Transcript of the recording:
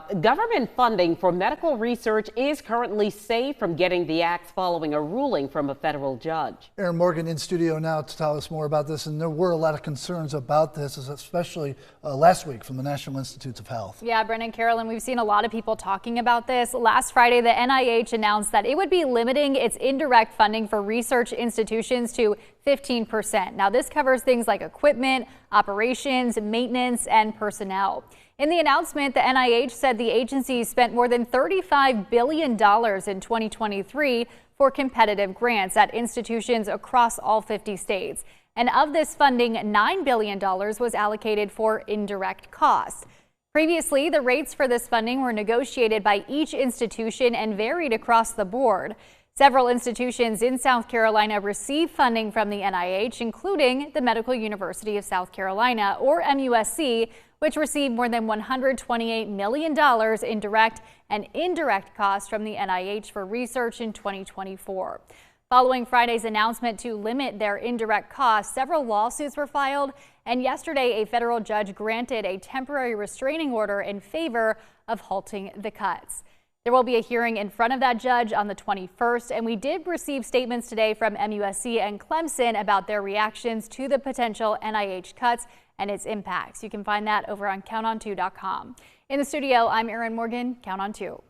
Government funding for medical research is currently safe from getting the axe following a ruling from a federal judge. Erin Morgan in studio now to tell us more about this, and there were a lot of concerns about this, especially last week from the National Institutes of Health. Yeah, Brennan, Carolyn, we've seen a lot of people talking about this. Last Friday, the NIH announced that it would be limiting its indirect funding for research institutions to 15%. Now, this covers things like equipment, operations, maintenance, and personnel. In the announcement, the NIH said the agency spent more than $35 billion in 2023 for competitive grants at institutions across all 50 states. And of this funding, $9 billion was allocated for indirect costs. Previously, the rates for this funding were negotiated by each institution and varied across the board. Several institutions in South Carolina receive funding from the NIH, including the Medical University of South Carolina, or MUSC, which received more than $128 million in direct and indirect costs from the NIH for research in 2024. Following Friday's announcement to limit their indirect costs, several lawsuits were filed, and yesterday a federal judge granted a temporary restraining order in favor of halting the cuts. There will be a hearing in front of that judge on the 21st, and we did receive statements today from MUSC and Clemson about their reactions to the potential NIH cuts and its impacts. You can find that over on counton2.com. In the studio, I'm Erin Morgan. Count on 2.